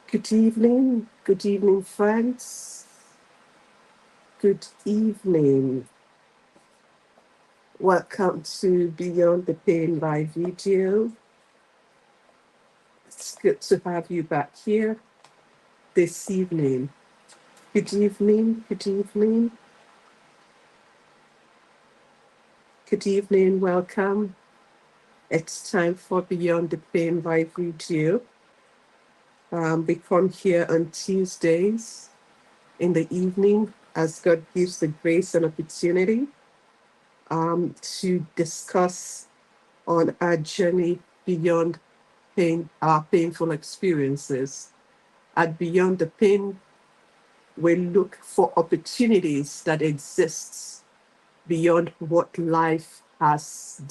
Good evening, friends. Good evening. Welcome to Beyond the Pain live video. It's good to have you back here this evening. Good evening, good evening, good evening. Welcome. It's time for Beyond the Pain live video. We come here on Tuesdays in the evening as God gives the grace and opportunity to discuss on our journey beyond pain, our painful experiences. And beyond the pain, we look for opportunities that exist beyond what life has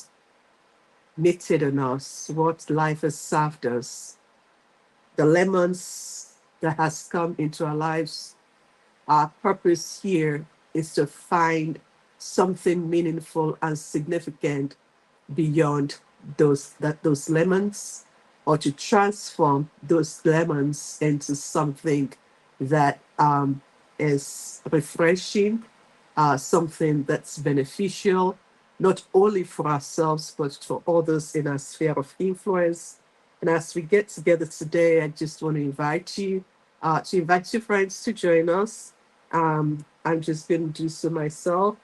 knitted on us, what life has served us. The lemons that has come into our lives, our purpose here is to find something meaningful and significant beyond those lemons, or to transform those lemons into something that is refreshing, something that's beneficial, not only for ourselves, but for others in our sphere of influence. And as we get together today, I just want to invite your friends to join us. I'm just going to do so myself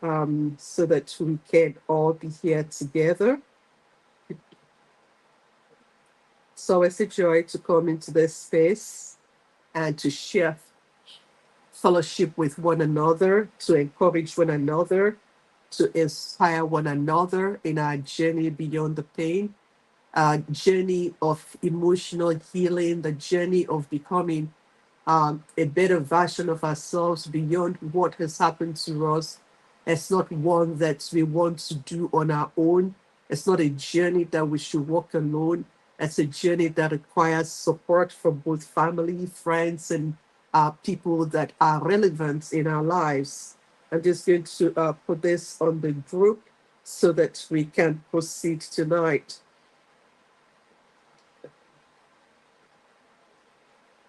so that we can all be here together. It's always a joy to come into this space and to share fellowship with one another, to encourage one another, to inspire one another in our journey beyond the pain, journey of emotional healing, the journey of becoming a better version of ourselves beyond what has happened to us. It's not one that we want to do on our own. It's not a journey that we should walk alone. It's a journey that requires support from both family, friends, and people that are relevant in our lives. I'm just going to put this on the group so that we can proceed tonight.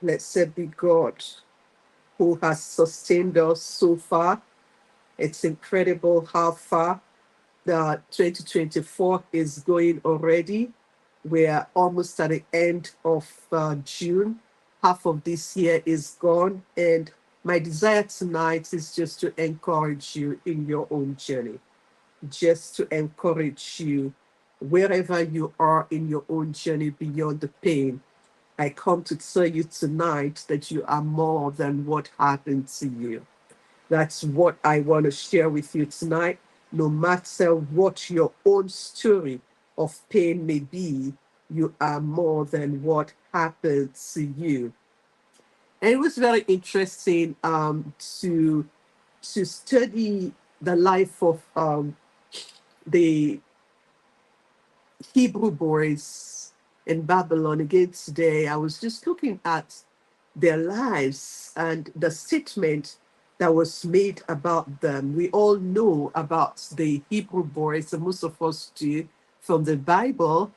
Blessed be God who has sustained us so far. It's incredible how far the 2024 is going already. We're almost at the end of June. Half of this year is gone. And my desire tonight is just to encourage you in your own journey, just to encourage you wherever you are in your own journey beyond the pain. I come to tell you tonight that you are more than what happened to you. That's what I want to share with you tonight. No matter what your own story of pain may be, you are more than what happened to you. And it was very interesting to study the life of the Hebrew boys in Babylon again today. I was just looking at their lives and the statement that was made about them. We all know about the Hebrew boys, and most of us do from the Bible,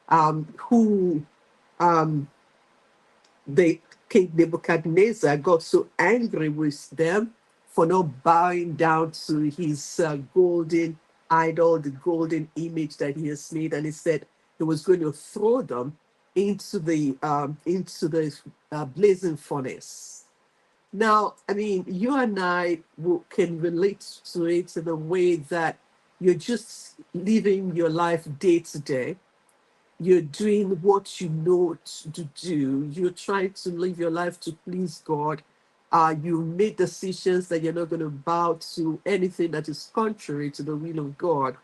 who the King Nebuchadnezzar got so angry with them for not bowing down to his golden idol, the golden image that he has made, and he said he was going to throw them into the blazing furnace. Now, I mean, you and I can relate to it in a way that you're just living your life day to day. You're doing what you know to do. You're trying to live your life to please God. You made decisions that you're not going to bow to anything that is contrary to the will of God.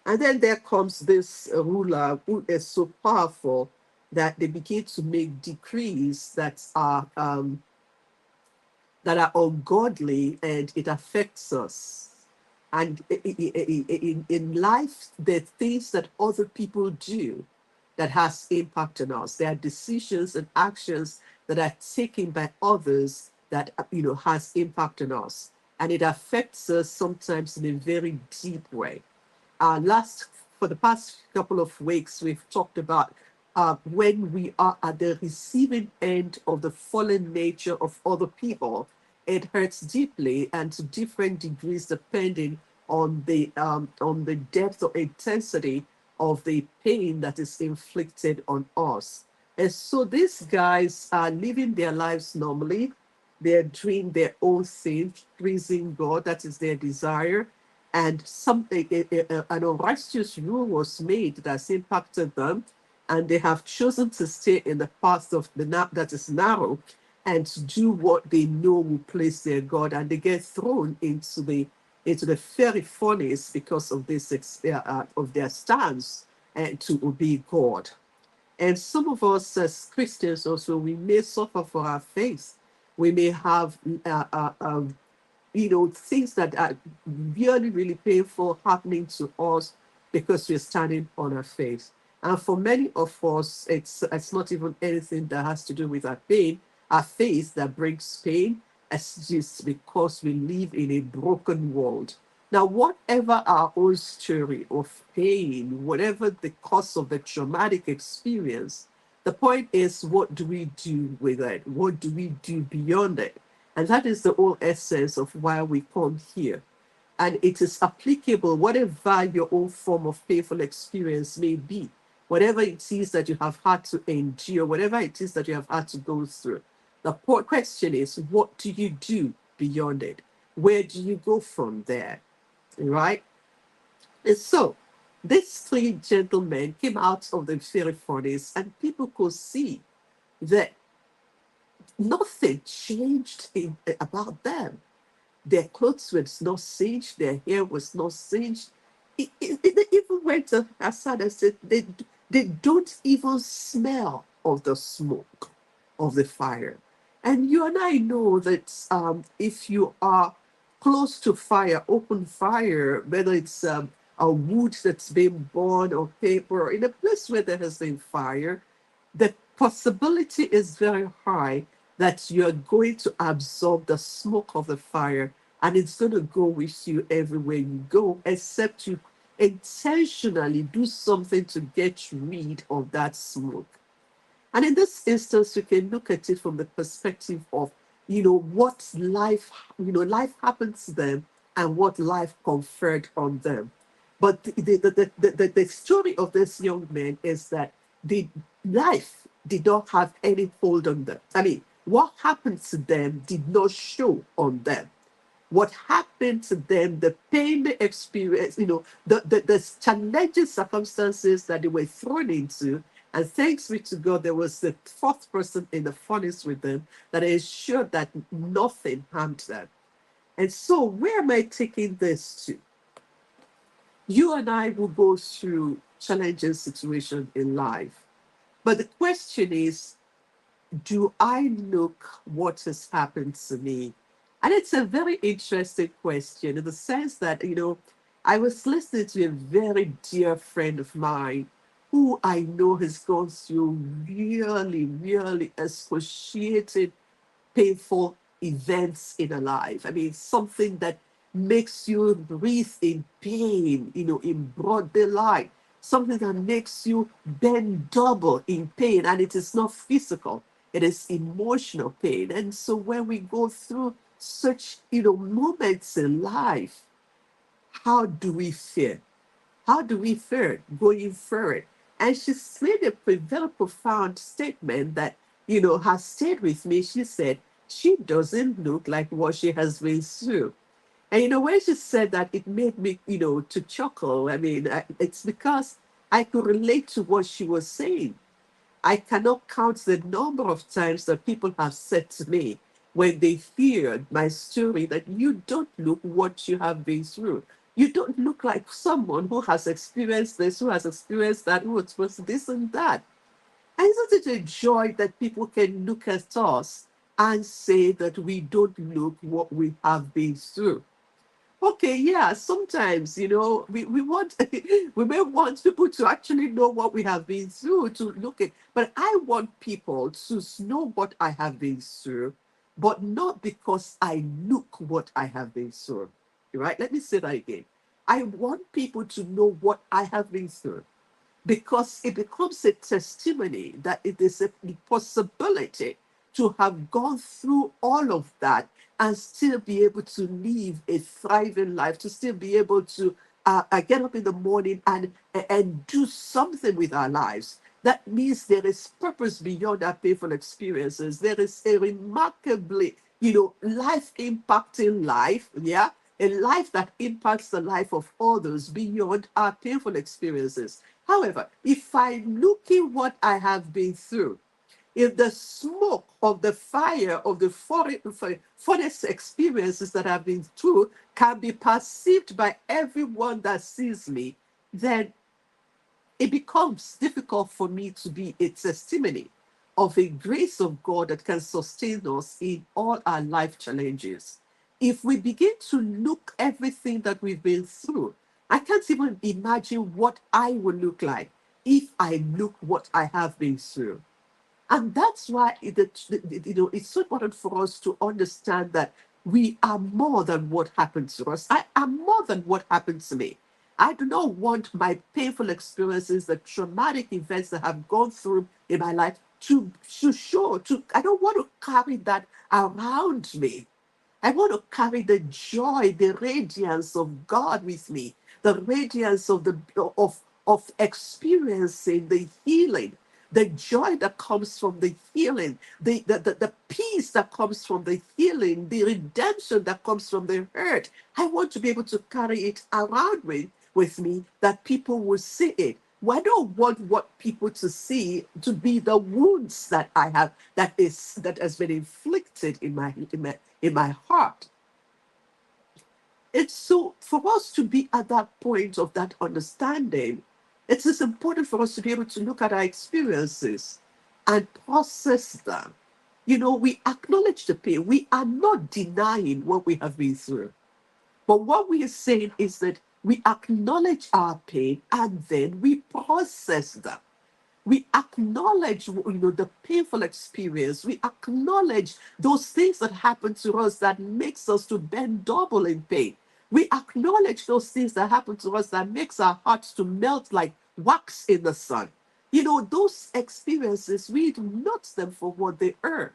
And then there comes this ruler who is so powerful that they begin to make decrees that are ungodly, and it affects us. And in life, there are things that other people do that has impact on us. There are decisions and actions that are taken by others that has impact on us, and it affects us sometimes in a very deep way. Last For the past couple of weeks, we've talked about when we are at the receiving end of the fallen nature of other people, it hurts deeply and to different degrees depending on the depth or intensity of the pain that is inflicted on us. And so these guys are living their lives normally. They're doing their own thing, pleasing God. That is their desire. And something, an unrighteous rule was made that's impacted them, and they have chosen to stay in the path of that is narrow and to do what they know will please their God, and they get thrown into the fiery furnace because of of their stance and to obey God. And some of us as Christians also, we may suffer for our faith. We may have things that are really, really painful happening to us because we're standing on our faith. And for many of us, it's not even anything that has to do with our faith that brings pain. It's just because we live in a broken world. Now, whatever our own story of pain, whatever the cause of the traumatic experience, the point is, what do we do with it? What do we do beyond it? And that is the whole essence of why we come here. And it is applicable, whatever your own form of painful experience may be, whatever it is that you have had to endure, whatever it is that you have had to go through. The question is, what do you do beyond it? Where do you go from there? Right? And so, these three gentlemen came out of the fiery furnace, and people could see that nothing changed about them. Their clothes were not singed, their hair was not singed. It even went as far as said they don't even smell of the smoke of the fire. And you and I know that if you are close to fire, open fire, whether it's a wood that's been burned or paper, or in a place where there has been fire, the possibility is very high that you're going to absorb the smoke of the fire, and it's going to go with you everywhere you go, except you intentionally do something to get rid of that smoke. And in this instance, you can look at it from the perspective of, what life, life happens to them and what life conferred on them. But the story of this young man is that the life did not have any hold on them. I mean, what happened to them did not show on them. What happened to them, the pain they experienced, the challenging circumstances that they were thrown into. And thanks be to God, there was the fourth person in the furnace with them that ensured that nothing harmed them. And so, where am I taking this to? You and I will go through challenging situations in life. But the question is, do I look what has happened to me? And it's a very interesting question in the sense that, I was listening to a very dear friend of mine who I know has gone through really, really excruciating, painful events in a life. I mean, something that makes you breathe in pain, in broad daylight, something that makes you bend double in pain, and it is not physical, it is emotional pain. And so when we go through such, moments in life, how do we feel? How do we fare going forward? And she made a very profound statement that, has stayed with me. She said, she doesn't look like what she has been through. And, when she said that, it made me, to chuckle. I mean, it's because I could relate to what she was saying. I cannot count the number of times that people have said to me when they hear my story that you don't look what you have been through. You don't look like someone who has experienced this, who has experienced that, who was this and that. And isn't it a joy that people can look at us and say that we don't look what we have been through? Okay, yeah, sometimes, we want, we may want people to actually know what we have been through to look at, but I want people to know what I have been through, but not because I look what I have been through. Right? Let me say that again. I want people to know what I have been through, because it becomes a testimony that it is a possibility to have gone through all of that and still be able to live a thriving life, to still be able to get up in the morning and do something with our lives. That means there is purpose beyond our painful experiences. There is a remarkably, life impacting life, yeah, a life that impacts the life of others beyond our painful experiences. However, if I look at what I have been through, if the smoke of the fire of the furnace experiences that I've been through can be perceived by everyone that sees me, then it becomes difficult for me to be a testimony of a grace of God that can sustain us in all our life challenges. If we begin to look everything that we've been through, I can't even imagine what I would look like if I look what I have been through. And that's why it's so important for us to understand that we are more than what happened to us. I am more than what happened to me. I do not want my painful experiences, the traumatic events that have gone through in my life I don't want to carry that around me. I want to carry the joy, the radiance of God with me, the radiance of experiencing the healing, the joy that comes from the healing, the peace that comes from the healing, the redemption that comes from the hurt. I want to be able to carry it around with me that people will see it. Well, I don't want what people to see to be the wounds that I have that has been inflicted in my heart. It's so for us to be at that point of that understanding, it is important for us to be able to look at our experiences and process them. We acknowledge the pain. We are not denying what we have been through. But what we are saying is that we acknowledge our pain and then we process them. We acknowledge the painful experience. We acknowledge those things that happen to us that makes us to bend double in pain. We acknowledge those things that happen to us that makes our hearts to melt like wax in the sun. Those experiences, we note them for what they are.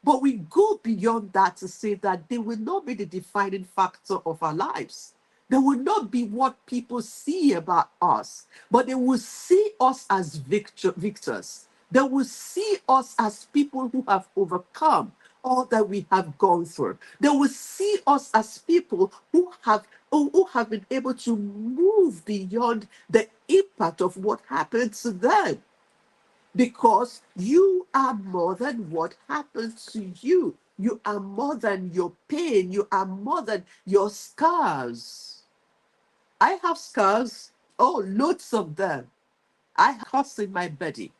But we go beyond that to say that they will not be the defining factor of our lives. They will not be what people see about us, but they will see us as victors. They will see us as people who have overcome all that we have gone through. They will see us as people who have been able to move beyond the impact of what happened to them, because you are more than what happens to you. You are more than your pain. You are more than your scars. I have scars. Oh, loads of them. I have scars in my body.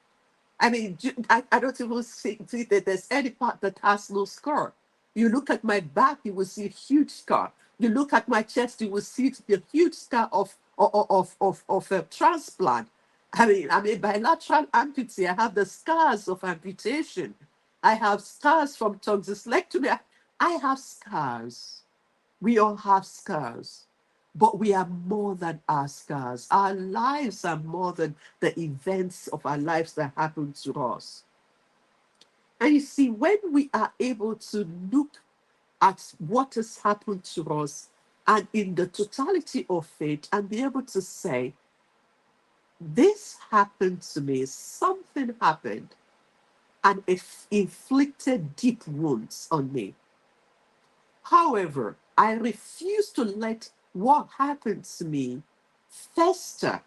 I mean, I don't even see that there's any part that has no scar. You look at my back, you will see a huge scar. You look at my chest, you will see the huge scar of a transplant. I'm a bilateral amputee. I have the scars of amputation. I have scars from tonsillectomy. I have scars. We all have scars, but we are more than our scars. Our lives are more than the events of our lives that happen to us. And you see, when we are able to look at what has happened to us and in the totality of it and be able to say, this happened to me, something happened, and it inflicted deep wounds on me. However, I refuse to let what happened to me fester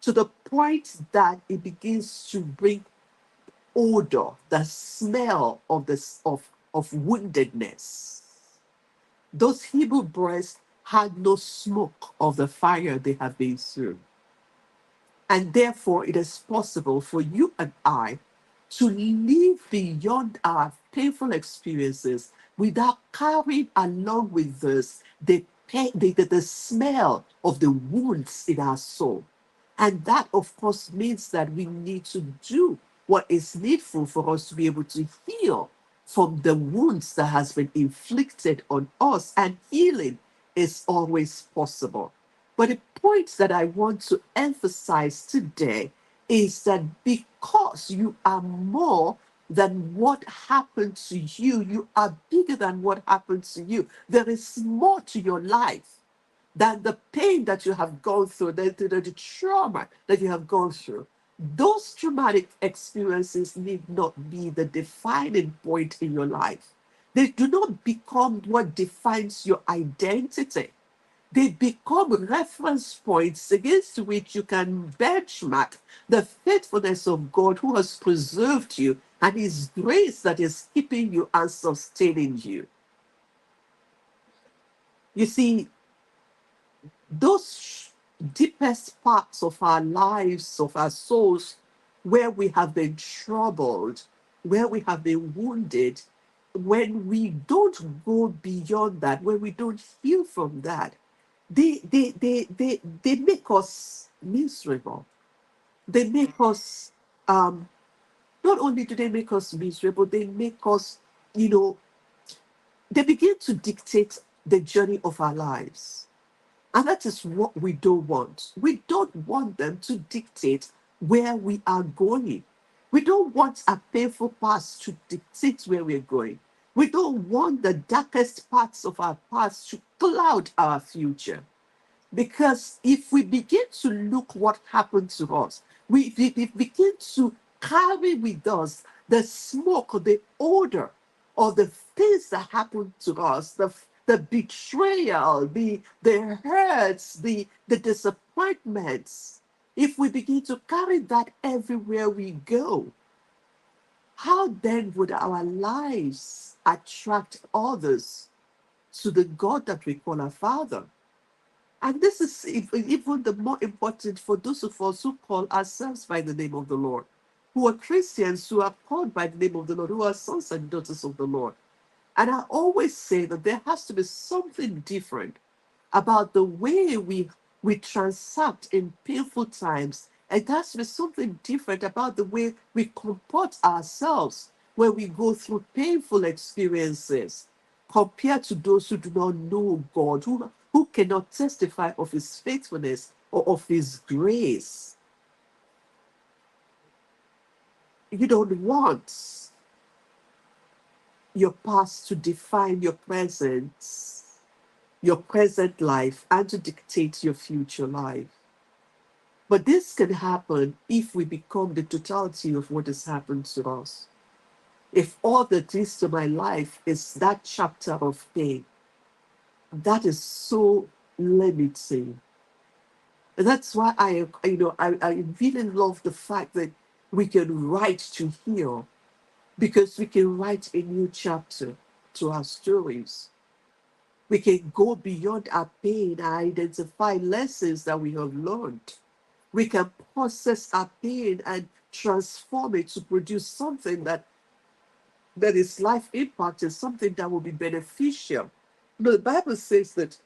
to the point that it begins to bring odor, the smell of woundedness. Those Hebrew boys had no smoke of the fire they have been through. And therefore, it is possible for you and I to live beyond our painful experiences without carrying along with us the pain, the smell of the wounds in our soul. And that, of course, means that we need to do what is needful for us to be able to heal from the wounds that has been inflicted on us. And healing is always possible. But the point that I want to emphasize today is that because you are more than what happened to you, you are bigger than what happened to you. There is more to your life than the pain that you have gone through, the trauma that you have gone through. Those traumatic experiences need not be the defining point in your life. They do not become what defines your identity. They become reference points against which you can benchmark the faithfulness of God who has preserved you and His grace that is keeping you and sustaining you. You see, those deepest parts of our lives, of our souls, where we have been troubled, where we have been wounded, when we don't go beyond that, when we don't heal from that, they make us miserable. They make us, not only do they make us miserable, they make us, you know, they begin to dictate the journey of our lives. And that is what we don't want. We don't want them to dictate where we are going. We don't want a painful past to dictate where we're going. We don't want the darkest parts of our past to cloud our future. Because if we begin to look what happened to us, we begin to carry with us the smoke, the odor of the things that happened to us, the betrayal, the hurts, the disappointments. If we begin to carry that everywhere we go, how then would our lives attract others to the God that we call our Father? And this is even the more important for those of us who call ourselves by the name of the Lord, who are Christians, who are called by the name of the Lord, who are sons and daughters of the Lord. And I always say that there has to be something different about the way we transact in painful times. It has to be something different about the way we comport ourselves when we go through painful experiences compared to those who do not know God, who cannot testify of His faithfulness or of His grace. You don't want your past to define your present life and to dictate your future life. But this can happen if we become the totality of what has happened to us. If all that is to my life is that chapter of pain, that is so limiting. And that's why I really love the fact that we can write to heal, because we can write a new chapter to our stories. We can go beyond our pain and identify lessons that we have learned. We can process our pain and transform it to produce something that is life impacting, something that will be beneficial. The Bible says that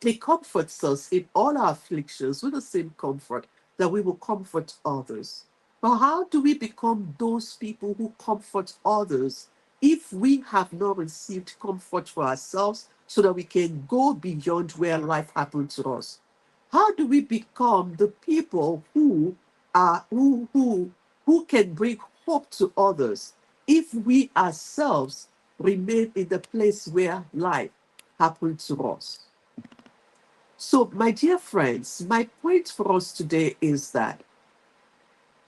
He comforts us in all our afflictions with the same comfort that we will comfort others. But how do we become those people who comfort others if we have not received comfort for ourselves so that we can go beyond where life happened to us? How do we become the people who can bring hope to others if we ourselves remain in the place where life happened to us? So, my dear friends, my point for us today is that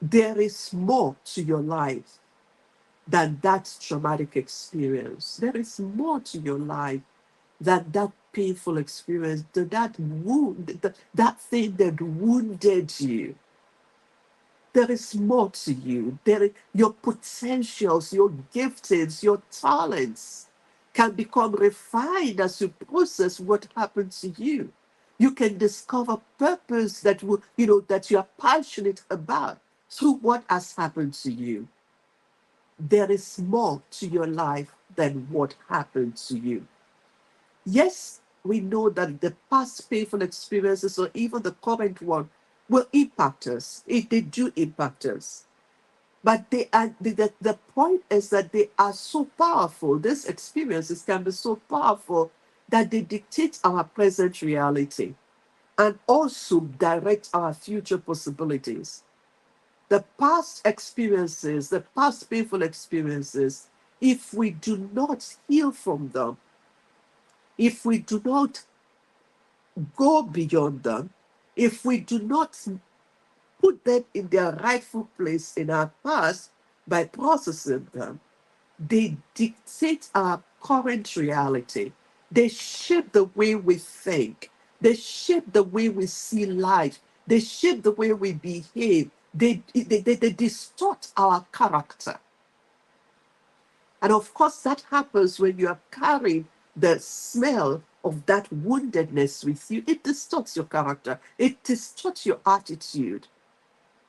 there is more to your life than that traumatic experience. There is more to your life than that painful experience, that wound, that thing that wounded you. There is more to you. Your potentials, your giftings, your talents can become refined as you process what happened to you. You can discover purpose that that you are passionate about through what has happened to you. There is more to your life than what happened to you. Yes, we know that the past painful experiences or even the current one will impact us. They do impact us. But the point is that they are so powerful. These experiences can be so powerful that they dictate our present reality and also direct our future possibilities. The past experiences, the past painful experiences, if we do not heal from them, if we do not go beyond them, if we do not put them in their rightful place in our past by processing them, they dictate our current reality. They shape the way we think. They shape the way we see life. They shape the way we behave. They distort our character. And of course, that happens when you are carrying the smell of that woundedness with you. It distorts your character, it distorts your attitude.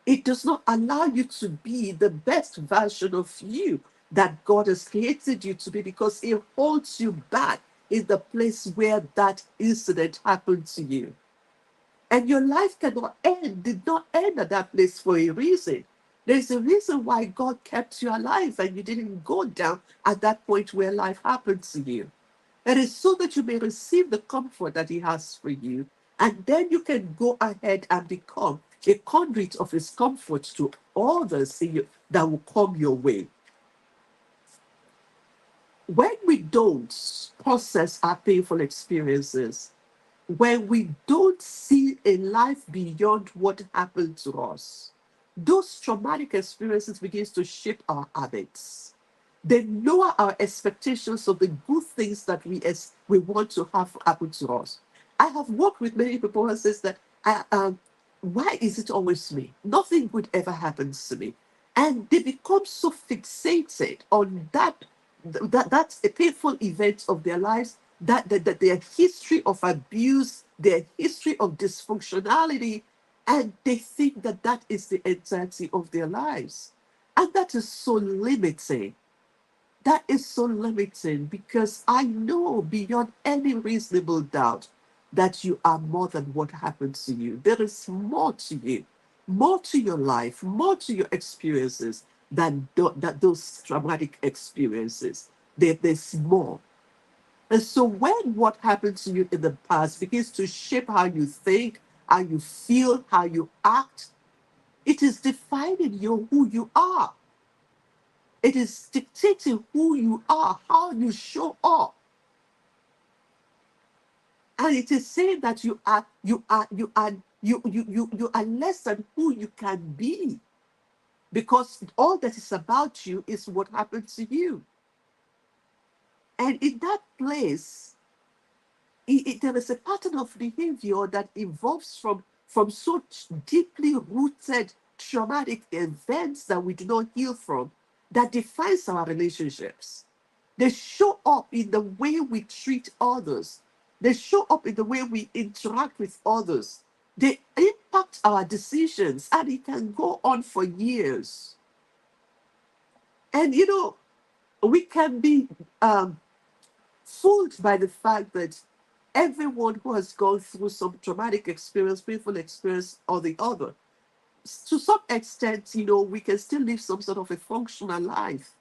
It does not allow you to be the best version of you that God has created you to be, because it holds you back in the place where that incident happened to you. And your life did not end at that place for a reason. There's a reason why God kept you alive and you didn't go down at that point where life happened to you. It is so that you may receive the comfort that He has for you, and then you can go ahead and become a conduit of His comfort to others that will come your way. When we don't process our painful experiences, when we don't see a life beyond what happened to us, those traumatic experiences begins to shape our habits. They lower our expectations of the good things that we want to have happen to us. I have worked with many people who says that why is it always me? Nothing good ever happens to me. And they become so fixated on that's a painful event of their lives, that their history of abuse, their history of dysfunctionality, and they think that that is the entirety of their lives. And that is so limiting. That is so limiting, because I know beyond any reasonable doubt that you are more than what happened to you. There is more to you, more to your life, more to your experiences than those traumatic experiences. There's more. And so when what happened to you in the past begins to shape how you think, how you feel, how you act, it is defining who you are. It is dictating who you are, how you show up. And it is saying that you are less than who you can be, because all that is about you is what happened to you. And in that place, there is a pattern of behavior that evolves from such deeply rooted traumatic events that we do not heal from, that defines our relationships. They show up in the way we treat others. They show up in the way we interact with others. They impact our decisions, and it can go on for years. And we can be fooled by the fact that everyone who has gone through some traumatic experience, painful experience, or the other, to some extent, we can still live some sort of a functional life.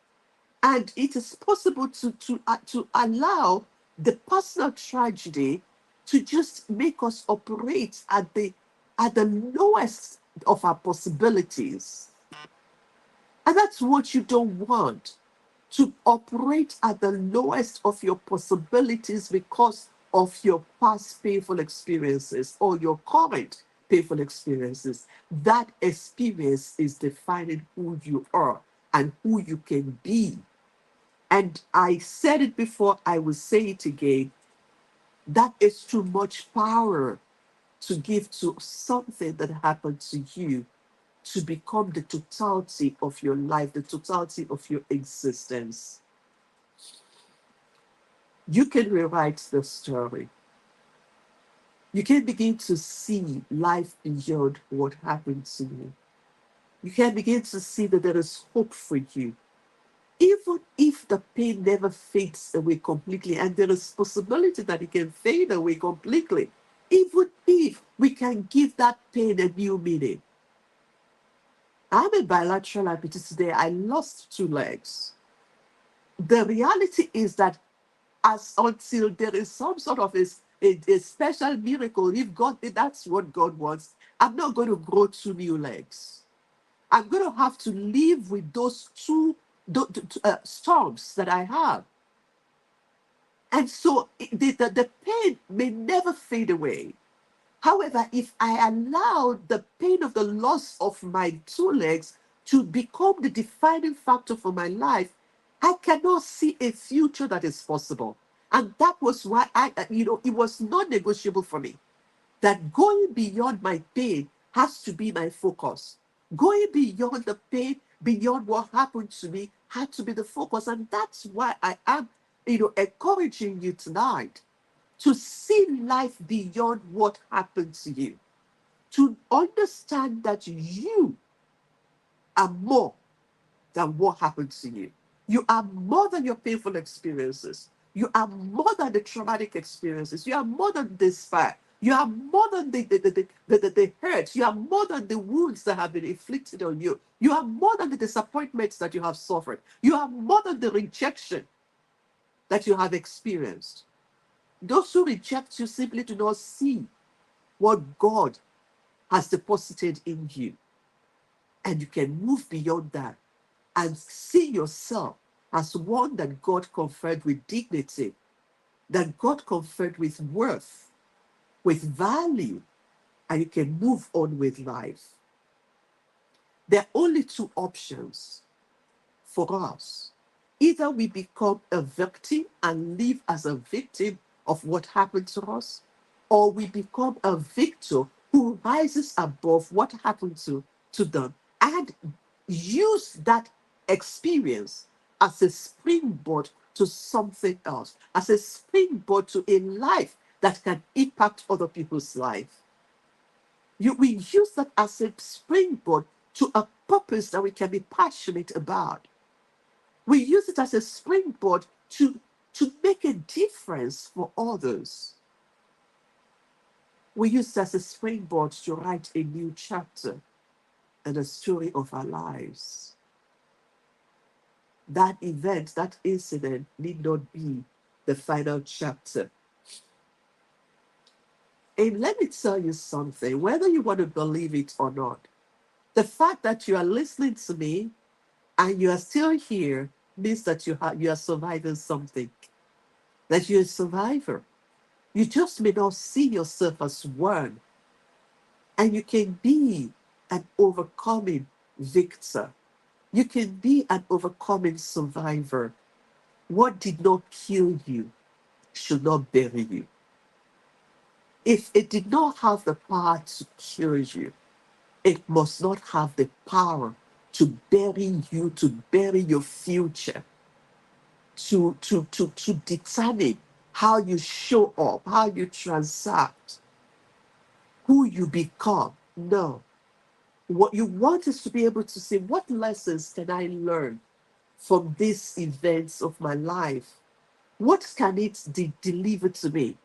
And it is possible to allow the personal tragedy to just make us operate at the lowest of our possibilities. And that's what you don't want, to operate at the lowest of your possibilities because of your past painful experiences or your current painful experiences. That experience is defining who you are and who you can be. And I said it before, I will say it again. That is too much power to give to something that happened to you to become the totality of your life, the totality of your existence. You can rewrite the story. You can begin to see life beyond what happened to you. You can begin to see that there is hope for you. Even if the pain never fades away completely, and there is possibility that it can fade away completely, even if we can give that pain a new meaning. I'm a bilateral amputee today. I lost 2 legs. The reality is that until there is some sort of a special miracle, if that's what God wants, I'm not going to grow 2 new legs. I'm going to have to live with those storms that I have. And so the pain may never fade away. However, if I allow the pain of the loss of my two legs to become the defining factor for my life, I cannot see a future that is possible. And that was why it was non negotiable for me that going beyond my pain has to be my focus. Going beyond the pain, beyond what happened to me, had to be the focus. And that's why I am, encouraging you tonight to see life beyond what happened to you, to understand that you are more than what happened to you. You are more than your painful experiences. You are more than the traumatic experiences. You are more than despair. You are more than the hurt. You are more than the wounds that have been inflicted on you. You are more than the disappointments that you have suffered. You are more than the rejection that you have experienced. Those who reject you simply do not see what God has deposited in you. And you can move beyond that and see yourself as one that God conferred with dignity, that God conferred with worth, with value, and you can move on with life. There are only two options for us. Either we become a victim and live as a victim of what happened to us, or we become a victor who rises above what happened to them and use that experience as a springboard to something else, as a springboard to a life that can impact other people's life. We use that as a springboard to a purpose that we can be passionate about. We use it as a springboard to make a difference for others. We use it as a springboard to write a new chapter in the story of our lives. That event, that incident need not be the final chapter. And let me tell you something, whether you want to believe it or not, the fact that you are listening to me and you are still here means that you are surviving something, that you're a survivor. You just may not see yourself as one, and you can be an overcoming victor. You can be an overcoming survivor. What did not kill you should not bury you. If it did not have the power to kill you, it must not have the power to bury you, to bury your future, to determine how you show up, how you transact, who you become. No. What you want is to be able to say, what lessons can I learn from these events of my life? What can it deliver to me?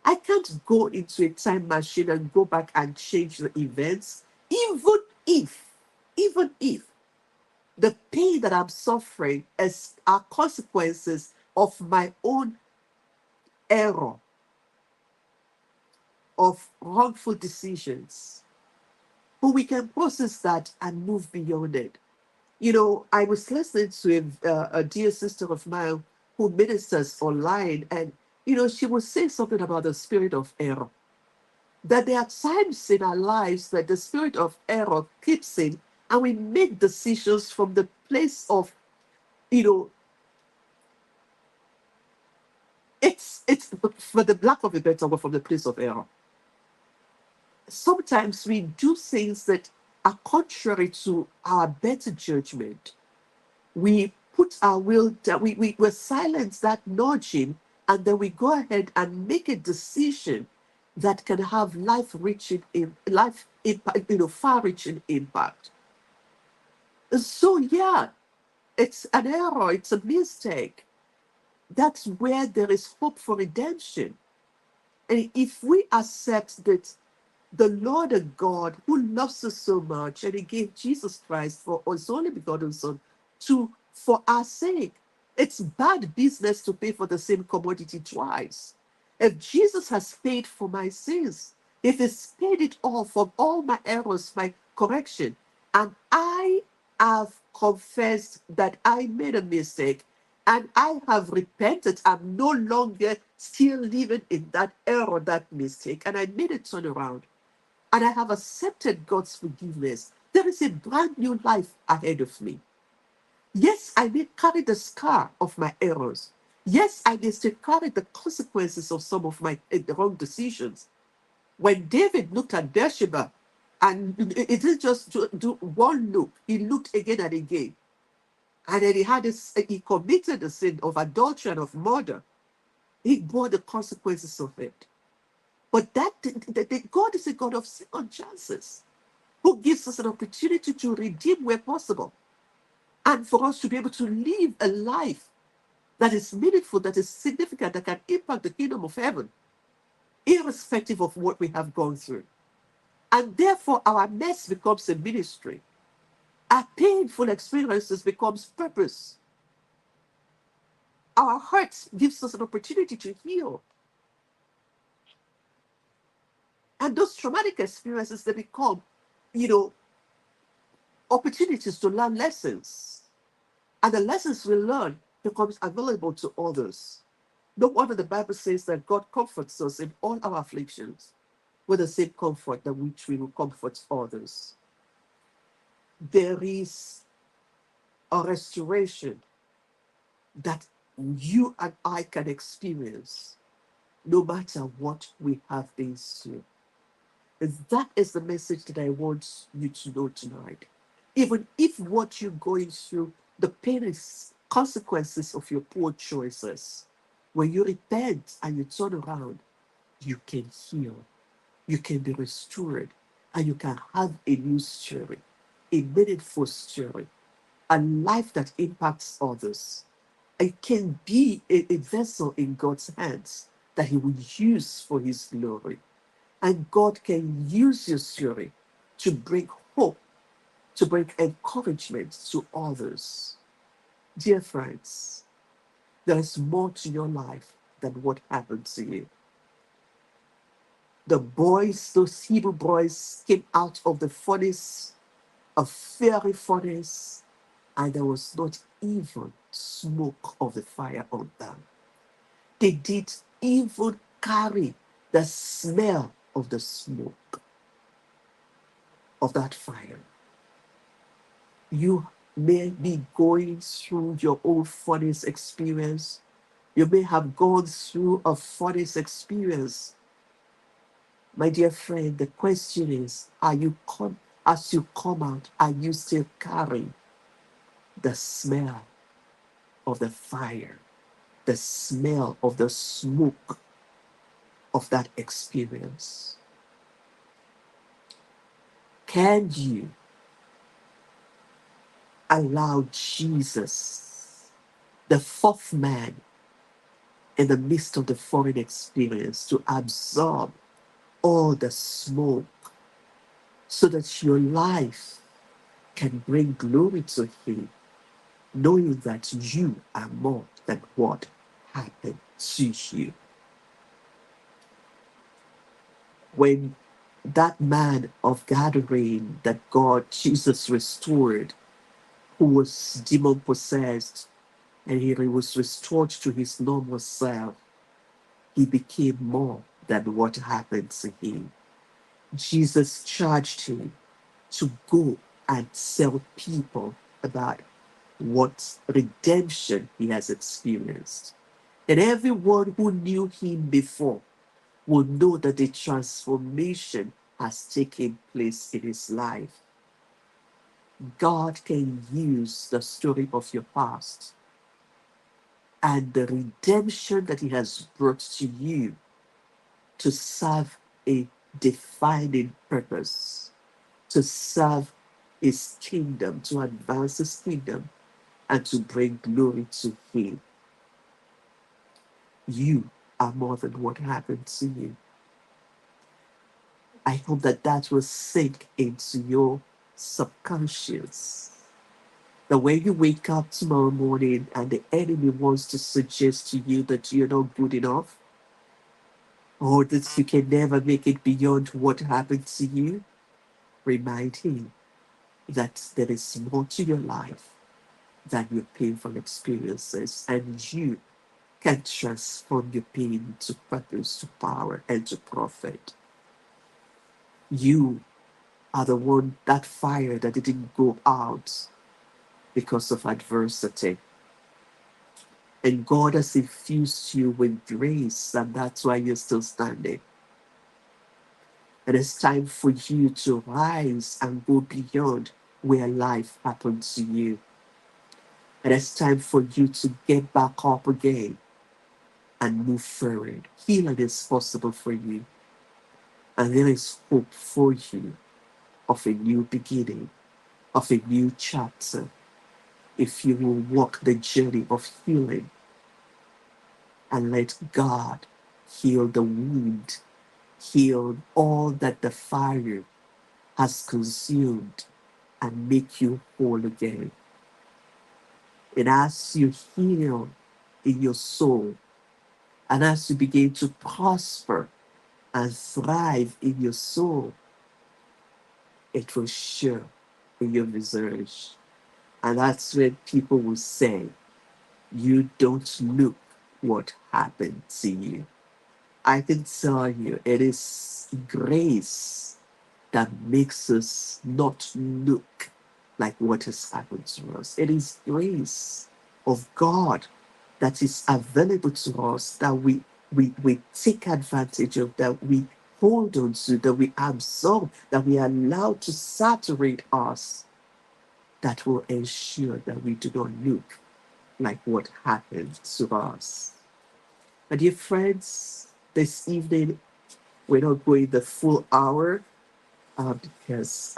I can't go into a time machine and go back and change the events, even if the pain that I'm suffering are consequences of my own error, of wrongful decisions. But we can process that and move beyond it. I was listening to a dear sister of mine who ministers online, and, she was saying something about the spirit of error. That there are times in our lives that the spirit of error keeps in, and we make decisions from the place of, it's for the lack of a better word, from the place of error. Sometimes we do things that are contrary to our better judgment. We put our will down, we silence that nudging, and then we go ahead and make a decision that can have life-reaching life impact, far-reaching impact. So yeah, it's an error, it's a mistake. That's where there is hope for redemption. And if we accept that the Lord and God, who loves us so much, and He gave Jesus Christ for His only begotten Son for our sake, it's bad business to pay for the same commodity twice. If Jesus has paid for my sins, if He's paid it all for all my errors, my correction, and I I've confessed that I made a mistake and I have repented. I'm no longer still living in that error, that mistake, and I made a turnaround. And I have accepted God's forgiveness. There is a brand new life ahead of me. Yes, I may carry the scar of my errors. Yes, I may still carry the consequences of some of my wrong decisions. When David looked at Bathsheba, and it didn't just do one look, he looked again and again. And then he committed the sin of adultery and of murder. He bore the consequences of it. But God is a God of second chances, who gives us an opportunity to redeem where possible, and for us to be able to live a life that is meaningful, that is significant, that can impact the kingdom of heaven, irrespective of what we have gone through. And therefore, our mess becomes a ministry. Our painful experiences becomes purpose. Our hurts gives us an opportunity to heal. And those traumatic experiences, they become, you know, opportunities to learn lessons. And the lessons we learn becomes available to others. No wonder the Bible says that God comforts us in all our afflictions with the same comfort that which we will comfort others. There is a restoration that you and I can experience no matter what we have been through. And that is the message that I want you to know tonight. Even if what you're going through, the pain is consequences of your poor choices, when you repent and you turn around, you can heal, you can be restored, and you can have a new story, a meaningful story, a life that impacts others. It can be a vessel in God's hands that He will use for His glory. And God can use your story to bring hope, to bring encouragement to others. Dear friends, there is more to your life than what happened to you. The boys, those Hebrew boys, came out of the furnace, a fiery furnace, and there was not even smoke of the fire on them. They did even carry the smell of the smoke of that fire. You may be going through your own furnace experience. You may have gone through a furnace experience. My dear friend, the question is, as you come out, are you still carrying the smell of the fire, the smell of the smoke of that experience? Can you allow Jesus, the fourth man in the midst of the foreign experience, to absorb all the smoke so that your life can bring glory to Him, knowing that you are more than what happened to you? When that man of Gadarene that God, Jesus restored, who was demon possessed, and he was restored to his normal self, he became more than what happened to him. Jesus charged him to go and tell people about what redemption he has experienced. And everyone who knew him before will know that the transformation has taken place in his life. God can use the story of your past and the redemption that He has brought to you to serve a defining purpose, to serve His kingdom, to advance His kingdom, and to bring glory to Him. You are more than what happened to you. I hope that that will sink into your subconscious. That when you wake up tomorrow morning and the enemy wants to suggest to you that you're not good enough, or that you can never make it beyond what happened to you, remind him that there is more to your life than your painful experiences, and you can transform your pain to purpose, to power, and to profit. You are the one, that fire that didn't go out because of adversity. And God has infused you with grace, and that's why you're still standing. And it's time for you to rise and go beyond where life happened to you. And it's time for you to get back up again and move forward. Healing is possible for you. And there is hope for you of a new beginning, of a new chapter, if you will walk the journey of healing and let God heal the wound, heal all that the fire has consumed, and make you whole again. And as you heal in your soul, and as you begin to prosper and thrive in your soul, it will show in your visage. And that's when people will say, you don't look what happened to you. I can tell you, it is grace that makes us not look like what has happened to us. It is grace of God that is available to us that we take advantage of, that we hold on to, that we absorb, that we allow to saturate us, that will ensure that we do not look like what happened to us. My dear friends, this evening we're not going the full hour because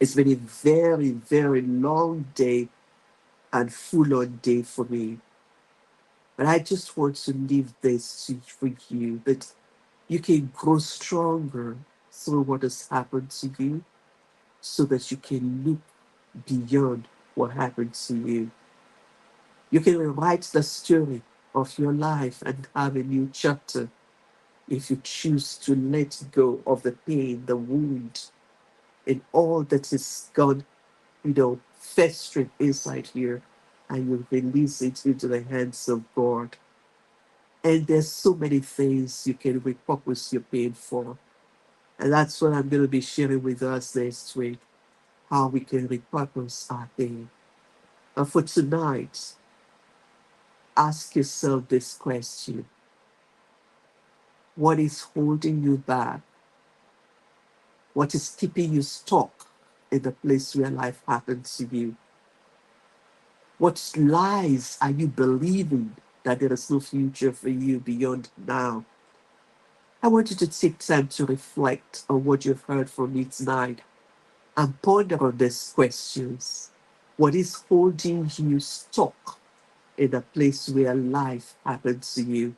it's been a very, very long day and full on day for me. But I just want to leave this for you, that you can grow stronger through what has happened to you, so that you can look beyond what happened to you. You can rewrite the story of your life and have a new chapter if you choose to let go of the pain, the wound, and all that is gone, festering inside here, and you release it into the hands of God. And there's so many things you can repurpose your pain for. And that's what I'm going to be sharing with us next week, how we can repurpose our pain. And for tonight, ask yourself this question: what is holding you back? What is keeping you stuck in the place where life happened to you? What lies are you believing that there is no future for you beyond now? I want you to take time to reflect on what you've heard from me tonight and ponder on these questions. What is holding you stuck in the place where life happened to you?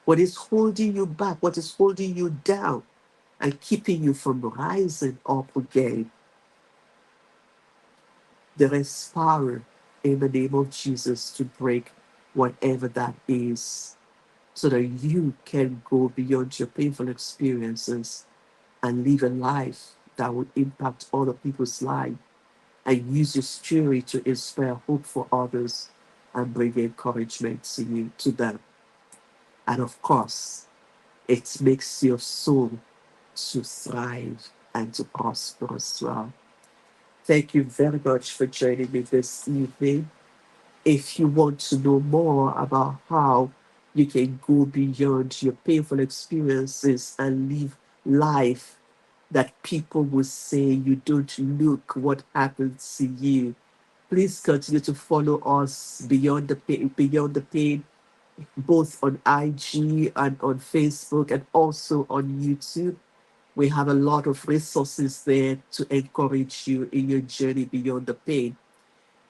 What is holding you back? What is holding you down and keeping you from rising up again? There is power in the name of Jesus to break whatever that is, so that you can go beyond your painful experiences and live a life that will impact other people's lives, and use your story to inspire hope for others and bring encouragement to them. And of course, it makes your soul to thrive and to prosper as well. Thank you very much for joining me this evening. If you want to know more about how you can go beyond your painful experiences and live life that people will say you don't look what happened to you, please continue to follow us beyond the pain, both on IG and on Facebook and also on YouTube. We have a lot of resources there to encourage you in your journey beyond the pain.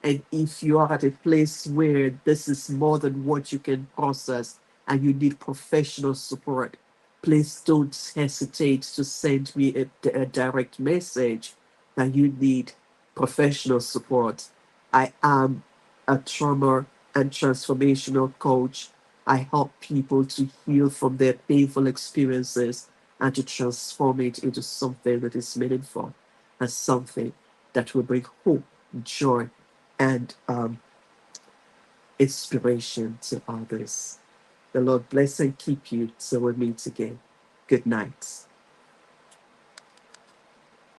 And if you are at a place where this is more than what you can process and you need professional support, please don't hesitate to send me a direct message that you need professional support. I am a trauma and transformational coach. I help people to heal from their painful experiences and to transform it into something that is meaningful. as something that will bring hope, joy, and inspiration to others. The Lord bless and keep you till we meet again. Good night.